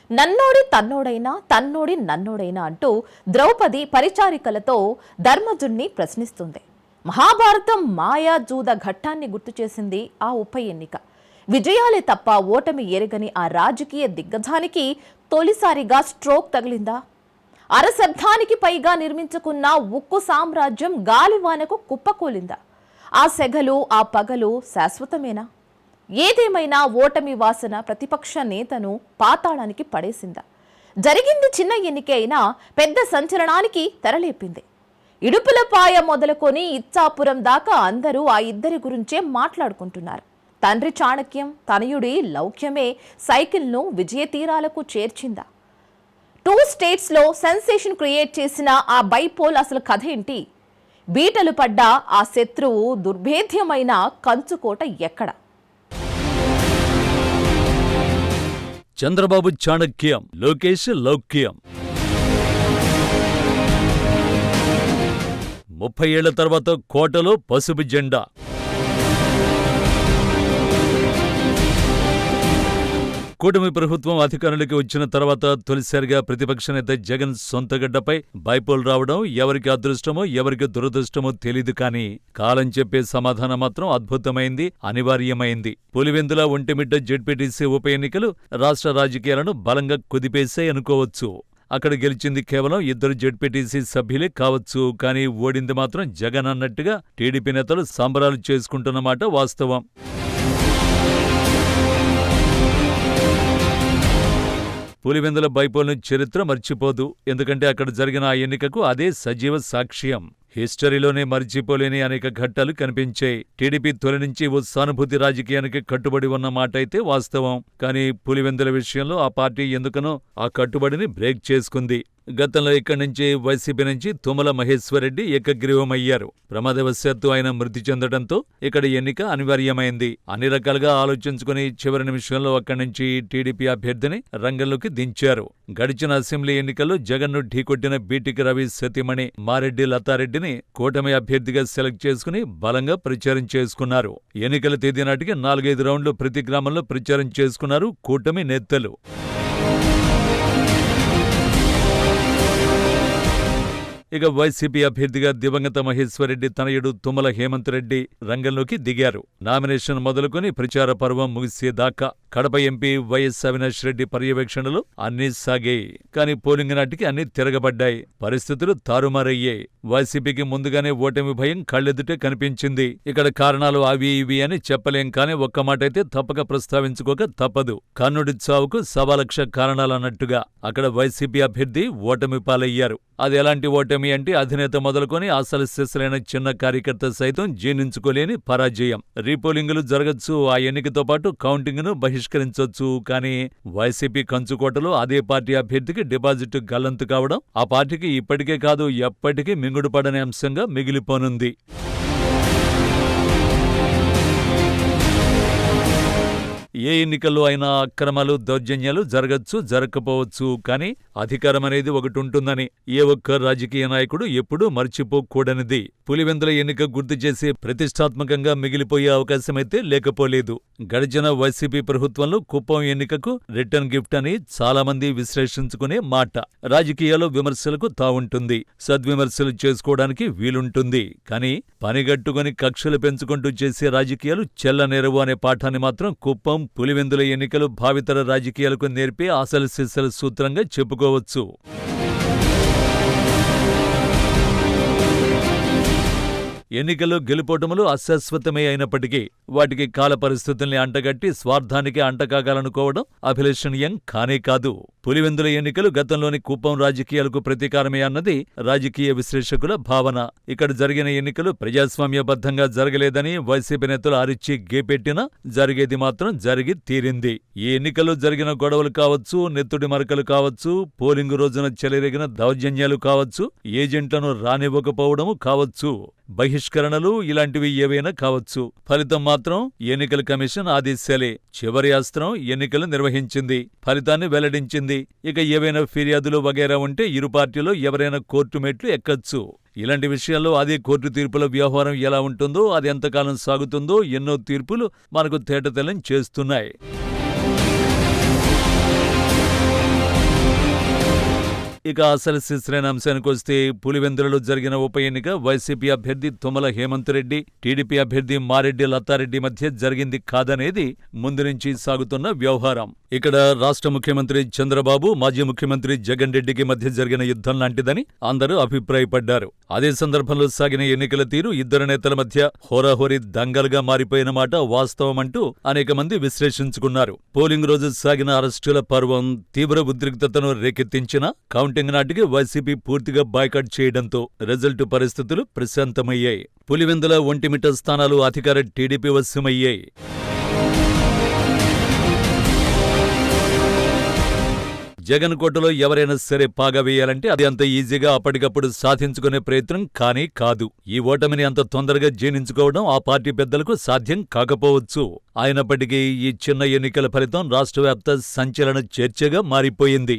నన్నోడి తన్నోడైనా తన్నోడి నన్నోడైనా అంటూ ద్రౌపది పరిచారికలతో ధర్మజుణ్ణి ప్రశ్నిస్తుంది. మహాభారతం మాయాజూద ఘట్టాన్ని గుర్తు చేసింది ఆ ఉప ఎన్నిక. విజయాలే తప్ప ఓటమి ఎరగని ఆ రాజకీయ దిగ్గజానికి తొలిసారిగా స్ట్రోక్ తగిలిందా? అరశతాబ్దానికి పైగా నిర్మించుకున్న ఉక్కు సామ్రాజ్యం గాలివానకు కుప్పకూలిందా? ఆ సెగలు ఆ పగలు శాశ్వతమేనా? ఏదేమైనా ఓటమి వాసన ప్రతిపక్ష నేతను పాతాళానికి పడేసిందా? జరిగింది చిన్న ఎన్నిక అయినా పెద్ద సంచలనానికి తెరలేపింది. ఇడుపులపాయ మొదలుకొని ఇచ్చాపురం దాకా అందరూ ఆ ఇద్దరి గురించే మాట్లాడుకుంటున్నారు. తండ్రి చాణక్యం, తనయుడి లౌక్యమే సైకిల్ను విజయతీరాలకు చేర్చిందా? 2 స్టేట్స్లో సెన్సేషన్ క్రియేట్ చేసిన ఆ బైపోల్ అసలు కథ ఏంటి? బీటలు పడ్డ ఆ శత్రువు దుర్భేద్యమైన కంచుకోట ఎక్కడ? చంద్రబాబు చాణక్యం, లోకేష్ లౌక్యం. 30 ఏళ్ల తర్వాత కోటలో పసుపు జెండా. కూటమి ప్రభుత్వం అధికారంలోకి వచ్చిన తర్వాత తొలిసారిగా ప్రతిపక్ష నేత జగన్ సొంతగడ్డపై బైపోల్ రావడం ఎవరికి అదృష్టమో ఎవరికి దురదృష్టమో తెలీదు, కానీ కాలం చెప్పే సమాధానం మాత్రం అద్భుతమైంది, అనివార్యమైంది. పులివెందుల ఒంటిమిట్ట జెడ్పీటీసీ ఉప ఎన్నికలు రాష్ట్ర రాజకీయాలను బలంగా కుదిపేశాయి అనుకోవచ్చు. అక్కడ గెలిచింది కేవలం 2 జెడ్పీటీసీ సభ్యులే కావచ్చు, కానీ ఓడింది మాత్రం జగన్ అన్నట్టుగా టీడీపీ నేతలు సంబరాలు చేసుకుంటున్నమాట వాస్తవం. పులివెందుల బైపోల్ను చరిత్ర మర్చిపోదు. ఎందుకంటే అక్కడ జరిగిన ఆ ఎన్నికకు అదే సజీవ సాక్ష్యం. హిస్టరీలోనే మర్చిపోలేని అనేక ఘట్టాలు కనిపించాయి. టీడీపీ తొలి నుంచి ఓ సానుభూతి రాజకీయానికి కట్టుబడి ఉన్న మాట అయితే వాస్తవం. కానీ పులివెందుల విషయంలో ఆ పార్టీ ఎందుకనో ఆ కట్టుబడిని బ్రేక్ చేసుకుంది. గతంలో ఇక్కడి నుంచి వైసీపీ నుంచి తుమ్మల మహేశ్వరరెడ్డి ఏకగ్రీవమయ్యారు. ప్రమాదవశాత్తు ఆయన మృతి చెందడంతో ఇక్కడ ఎన్నిక అనివార్యమైంది. అన్ని రకాలుగా ఆలోచించుకుని చివరి నిమిషంలో అక్కడి నుంచి టీడీపీ అభ్యర్థిని రంగంలోకి దించారు. గడిచిన అసెంబ్లీ ఎన్నికల్లో జగన్ను ఢీకొట్టిన బీటికి రవి సతీమణి మారెడ్డి లతారెడ్డిని కూటమి అభ్యర్థిగా సెలెక్ట్ చేసుకుని బలంగా ప్రచారం చేసుకున్నారు. ఎన్నికల తేదీ నాటికి 4-5 రౌండ్లు ప్రతి గ్రామంలో ప్రచారం చేసుకున్నారు కూటమి నేతలు. ఇక వైసీపీ అభ్యర్థిగా దివంగత మహేశ్వరరెడ్డి తనయుడు తుమ్మల హేమంత్ రెడ్డి రంగంలోకి దిగారు. నామినేషన్ మొదలుకొని ప్రచార పర్వం ముగిసేదాకా కడప ఎంపీ వైఎస్ అవినాష్ రెడ్డి పర్యవేక్షణలో అన్నీ సాగాయి. కానీ పోలింగ్ నాటికి అన్నీ తిరగబడ్డాయి. పరిస్థితులు తారుమారయ్యాయి. వైసీపీకి ముందుగానే ఓటమి భయం కళ్ళెదుటే కనిపించింది. ఇక్కడ కారణాలు అవి ఇవి అని చెప్పలేం, కానీ ఒక్క మాటైతే తప్పక ప్రస్తావించుకోక తప్పదు. కర్ణుడి చావుకు 1,00,000 కారణాలన్నట్టుగా అక్కడ వైసీపీ అభ్యర్థి ఓటమి పాలయ్యారు. అది ఎలాంటి ఓటమి అంటే అధినేత మొదలుకొని అసలు సిసలైన చిన్న కార్యకర్త సైతం జీర్ణించుకోలేని పరాజయం. రీపోలింగులు జరగచ్చు, ఆ ఎన్నికతో పాటు కౌంటింగ్ను బహిష్కరించొచ్చు, కానీ వైసీపీ కంచుకోటలో అదే పార్టీ అభ్యర్థికి డిపాజిట్ గల్లంతు కావడం ఆ పార్టీకి ఇప్పటికే కాదు ఎప్పటికీ మింగుడుపడని అంశంగా మిగిలిపోనుంది. ఏ ఎన్నికల్లో అయినా అక్రమాలు దౌర్జన్యాలు జరగచ్చు, జరగకపోవచ్చు, కానీ అధికారం అనేది ఒకటి ఉంటుందని ఏ ఒక్క రాజకీయ నాయకుడు ఎప్పుడూ మర్చిపోకూడనిది. పులివెందుల ఎన్నిక గుర్తు చేసి ప్రతిష్టాత్మకంగా మిగిలిపోయే అవకాశమైతే లేకపోలేదు. గడిచిన వైసీపీ ప్రభుత్వంలో కుప్పం ఎన్నికకు రిటర్న్ గిఫ్ట్ అని చాలా మంది విశ్లేషించుకునే మాట. రాజకీయాల్లో విమర్శలకు తావుంటుంది, సద్విమర్శలు చేసుకోవడానికి వీలుంటుంది, కానీ పనిగట్టుకుని కక్షలు పెంచుకుంటూ చేసే రాజకీయాలు చెల్లనేరవు అనే పాఠాన్ని మాత్రం కుప్పం పులివెందుల ఎన్నికలు భావితర రాజకీయాలకు నేర్పే అసలు సిసలు సూత్రంగా చెప్పుకోవచ్చు. ఎన్నికల్లో గెలుపోటములు అశాశ్వతమే అయినప్పటికీ వాటికి కాల పరిస్థితుల్ని అంటగట్టి స్వార్థానికి అంటకాగాలనుకోవడం అభిలషణీయం కానే కాదు. పులివెందుల ఎన్నికలు గతంలోని కుప్పం రాజకీయాలకు ప్రతీకారమే అన్నది రాజకీయ విశ్లేషకుల భావన. ఇక్కడ జరిగిన ఎన్నికలు ప్రజాస్వామ్యబద్ధంగా జరగలేదని వైసీపీ నేతలు అరిచి గేపెట్టినా జరిగేది మాత్రం జరిగి తీరింది. ఈ ఎన్నికల్లో జరిగిన గొడవలు కావచ్చు, నెత్తుడి మరకలు కావచ్చు, పోలింగు రోజున చెలరేగిన దౌర్జన్యాలు కావచ్చు, ఏజెంట్లను రానివ్వకపోవడము కావచ్చు, బహిష్కరణలు ఇలాంటివి ఏవైనా కావచ్చు, ఫలితం మాత్రం ఎన్నికల కమిషన్ ఆదేశాలే. చివరి అస్త్రం ఎన్నికలు నిర్వహించింది, ఫలితాన్ని వెల్లడించింది. ఇక ఏవైనా ఫిర్యాదులు వగైరా ఉంటే ఇరు పార్టీలో ఎవరైనా కోర్టు మెట్లు ఎక్కచ్చు. ఇలాంటి విషయాల్లో అదే కోర్టు తీర్పుల వ్యవహారం ఎలా ఉంటుందో, అది ఎంతకాలం సాగుతుందో ఎన్నో తీర్పులు మనకు తేటతెల్లం చేస్తున్నాయి. ఇక అసలు శిశ్రైన అంశానికి వస్తే పులివెందులలో జరిగిన ఉప ఎన్నిక వైసీపీ అభ్యర్థి తుమ్మల హేమంత్ రెడ్డి, టీడీపీ అభ్యర్థి మారెడ్డి లతారెడ్డి మధ్య జరిగింది కాదనేది ముందు నుంచి సాగుతున్న వ్యవహారం. ఇక్కడ రాష్ట్ర ముఖ్యమంత్రి చంద్రబాబు, మాజీ ముఖ్యమంత్రి జగన్ రెడ్డికి మధ్య జరిగిన యుద్ధం లాంటిదని అందరూ అభిప్రాయపడ్డారు. అదే సందర్భంలో సాగిన ఎన్నికల తీరు ఇద్దరు నేతల మధ్య హోరాహోరీ దంగలుగా మారిపోయిన మాట వాస్తవమంటూ అనేక మంది విశ్లేషించుకున్నారు. పోలింగ్ రోజు సాగిన అరెస్టుల పర్వం తీవ్ర ఉద్రిక్తతను రేకెత్తించిన కౌంటింగ్ నాటికి వైసీపీ పూర్తిగా బాయ్కాట్ చేయడంతో రిజల్ట్ పరిస్థితులు ప్రశాంతమయ్యాయి. పులివెందుల ఒంటిమిట్ట స్థానాలు అధికార టీడీపీ వశమయ్యాయి. జగన్ కోటలో ఎవరైనా సరే పాగా వేయాలంటే అది అంత ఈజీగా అప్పటికప్పుడు సాధించుకునే ప్రయత్నం కానీ కాదు. ఈ ఓటమిని అంత తొందరగా జీర్ణించుకోవడం ఆ పార్టీ పెద్దలకు సాధ్యం కాకపోవచ్చు. అయినప్పటికీ ఈ చిన్న ఎన్నికల ఫలితం రాష్ట్రవ్యాప్త సంచలన చర్చగా మారిపోయింది.